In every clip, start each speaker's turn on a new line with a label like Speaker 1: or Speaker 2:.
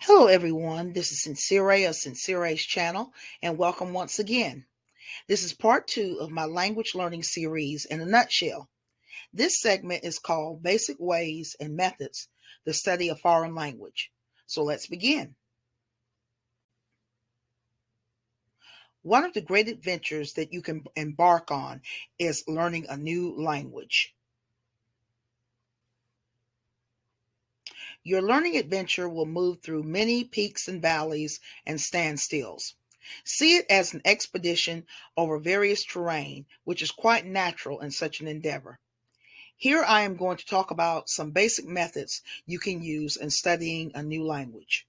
Speaker 1: Hello, everyone. This is Sincere of Sincere's channel, and welcome once again. This is part 2 of my language learning series in a nutshell. This segment is called Basic Ways and Methods to Study a Foreign Language. So let's begin. One of the great adventures that you can embark on is learning a new language. Your learning adventure will move through many peaks and valleys and standstills. See it as an expedition over various terrain, which is quite natural in such an endeavor. Here I am going to talk about some basic methods you can use in studying a new language.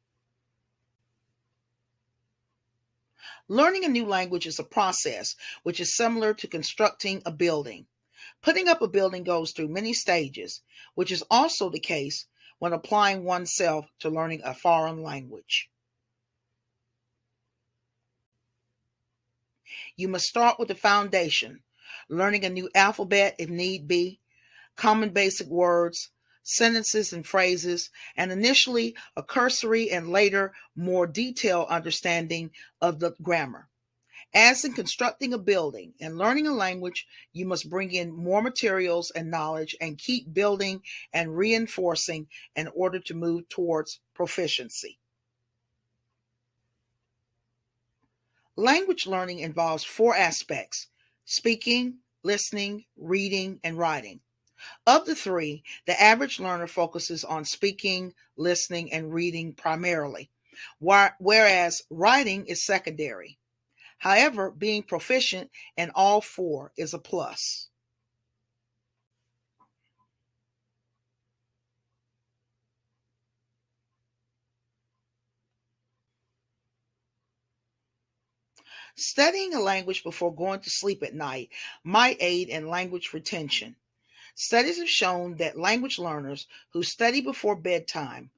Speaker 1: Learning a new language is a process which is similar to constructing a building. Putting up a building goes through many stages, which is also the case when applying oneself to learning a foreign language. You must start with the foundation, learning a new alphabet if need be, common basic words, sentences and phrases, and initially a cursory and later more detailed understanding of the grammar. As in constructing a building and learning a language, you must bring in more materials and knowledge and keep building and reinforcing in order to move towards proficiency. Language learning involves 4 aspects: speaking, listening, reading, and writing. Of the 3, the average learner focuses on speaking, listening, and reading primarily, whereas writing is secondary. However, being proficient in all 4 is a plus. Studying a language before going to sleep at night might aid in language retention. Studies have shown that language learners who study before bedtime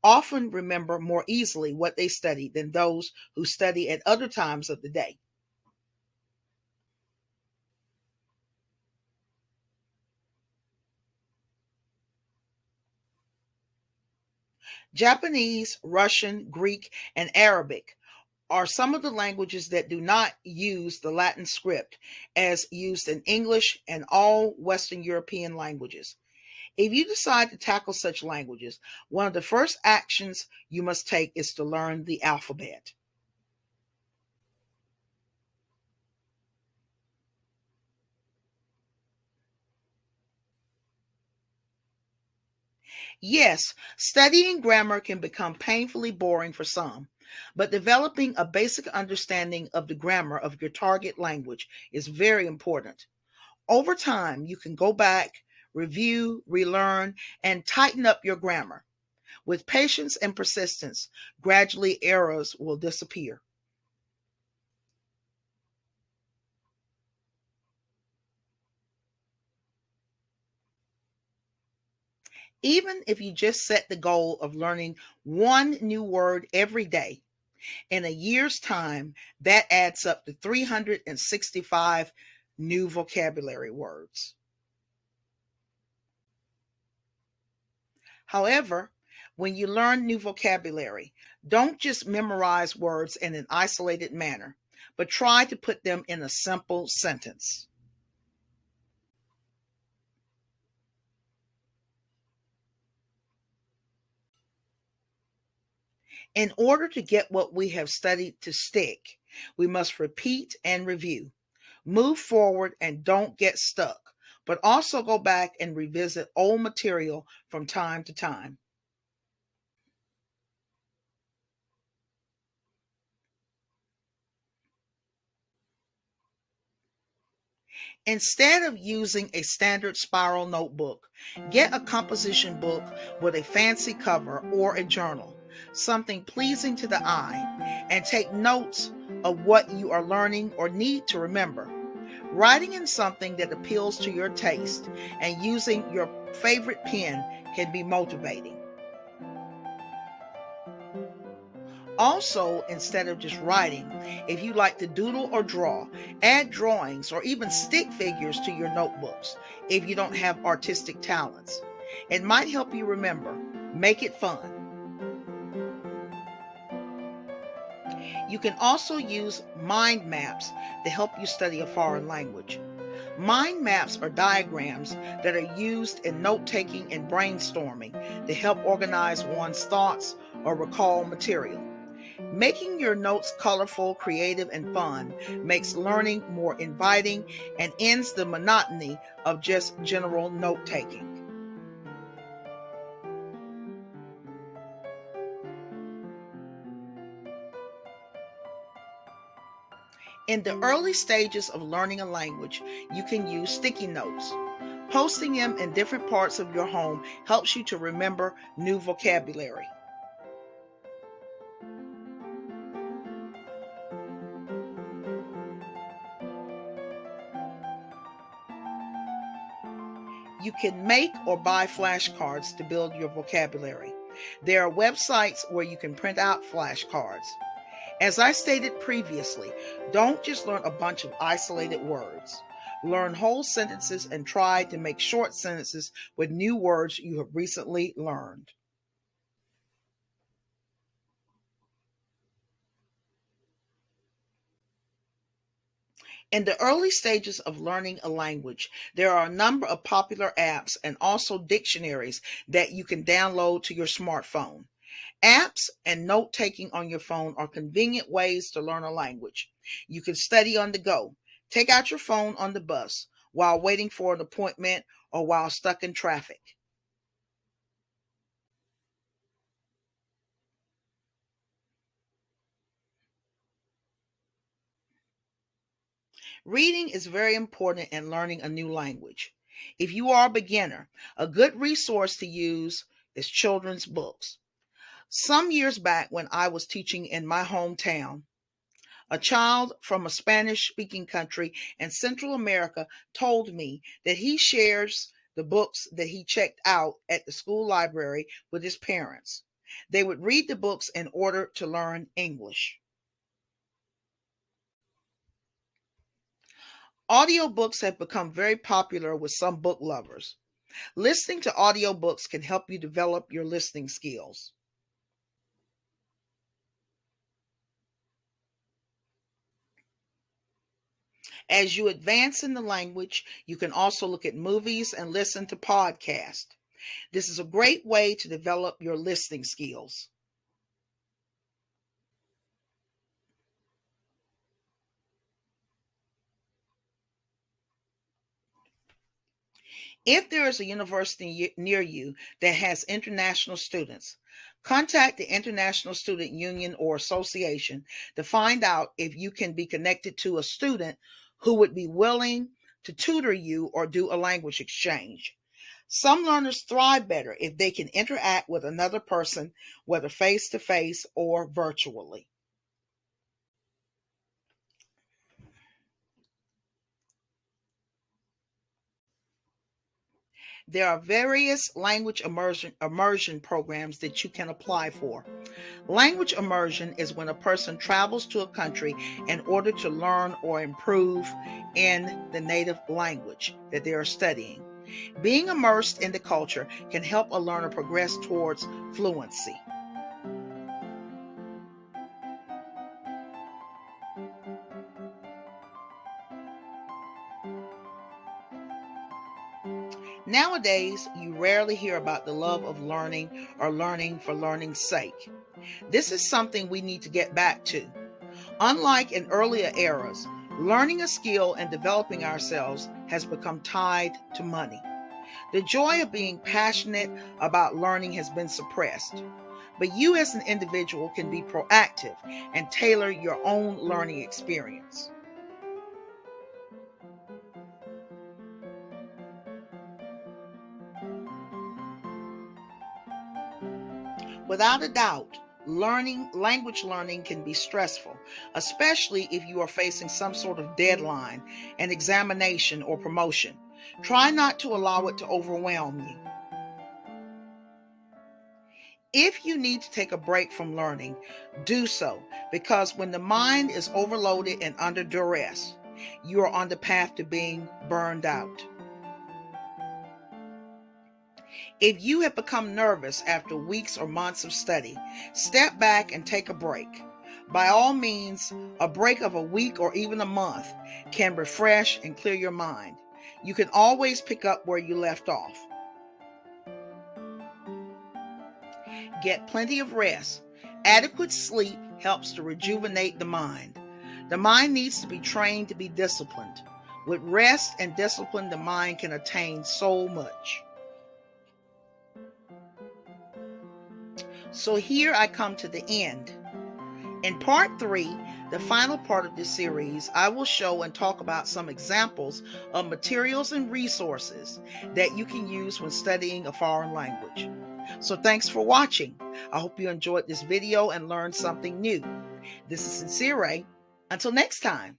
Speaker 1: often remember more easily what they studied than those who study at other times of the day. Japanese, Russian, Greek, and Arabic are some of the languages that do not use the Latin script as used in English and all Western European languages. If you decide to tackle such languages, one of the first actions you must take is to learn the alphabet. Yes, studying grammar can become painfully boring for some, but developing a basic understanding of the grammar of your target language is very important. Over time, you can go back, review, relearn, and tighten up your grammar. With patience and persistence, gradually errors will disappear. Even if you just set the goal of learning one new word every day, in a year's time, that adds up to 365 new vocabulary words. However, when you learn new vocabulary, don't just memorize words in an isolated manner, but try to put them in a simple sentence. In order to get what we have studied to stick, we must repeat and review. Move forward and don't get stuck, but also go back and revisit old material from time to time. Instead of using a standard spiral notebook, get a composition book with a fancy cover or a journal, something pleasing to the eye, and take notes of what you are learning or need to remember. Writing in something that appeals to your taste and using your favorite pen can be motivating. Also, instead of just writing, if you like to doodle or draw, add drawings or even stick figures to your notebooks if you don't have artistic talents. It might help you remember. Make it fun. You can also use mind maps to help you study a foreign language. Mind maps are diagrams that are used in note taking and brainstorming to help organize one's thoughts or recall material. Making your notes colorful, creative, and fun makes learning more inviting and ends the monotony of just general note taking. In the early stages of learning a language, you can use sticky notes. Posting them in different parts of your home helps you to remember new vocabulary. You can make or buy flashcards to build your vocabulary. There are websites where you can print out flashcards. As I stated previously, don't just learn a bunch of isolated words. Learn whole sentences and try to make short sentences with new words you have recently learned. In the early stages of learning a language, there are a number of popular apps and also dictionaries that you can download to your smartphone. Apps and note taking on your phone are convenient ways to learn a language. You can study on the go. Take out your phone on the bus, while waiting for an appointment, or while stuck in traffic. Reading is very important in learning a new language. If you are a beginner, a good resource to use is children's books. Some years back, when I was teaching in my hometown, a child from a Spanish speaking country in Central America told me that he shares the books that he checked out at the school library with his parents. They would read the books in order to learn English. Audiobooks have become very popular with some book lovers. Listening to audiobooks can help you develop your listening skills. As you advance in the language, you can also look at movies and listen to podcasts. This is a great way to develop your listening skills. If there is a university near you that has international students, contact the International Student Union or Association to find out if you can be connected to a student who would be willing to tutor you or do a language exchange. Some learners thrive better if they can interact with another person, whether face to face or virtually. There are various language immersion programs that you can apply for. Language immersion is when a person travels to a country in order to learn or improve in the native language that they are studying. Being immersed in the culture can help a learner progress towards fluency. Nowadays, you rarely hear about the love of learning or learning for learning's sake. This is something we need to get back to. Unlike in earlier eras, learning a skill and developing ourselves has become tied to money. The joy of being passionate about learning has been suppressed. But you, as an individual, can be proactive and tailor your own learning experience. Without a doubt, language learning can be stressful, especially if you are facing some sort of deadline, an examination, or promotion. Try not to allow it to overwhelm you. If you need to take a break from learning, do so, because when the mind is overloaded and under duress, you are on the path to being burned out. If you have become nervous after weeks or months of study, step back and take a break. By all means, a break of a week or even a month can refresh and clear your mind. You can always pick up where you left off. Get plenty of rest. Adequate sleep helps to rejuvenate the mind. The mind needs to be trained to be disciplined. With rest and discipline, the mind can attain so much. So here I come to the end. In part 3, the final part of this series, I will show and talk about some examples of materials and resources that you can use when studying a foreign language. So thanks for watching. I hope you enjoyed this video and learned something new. This is Sincere. Until next time.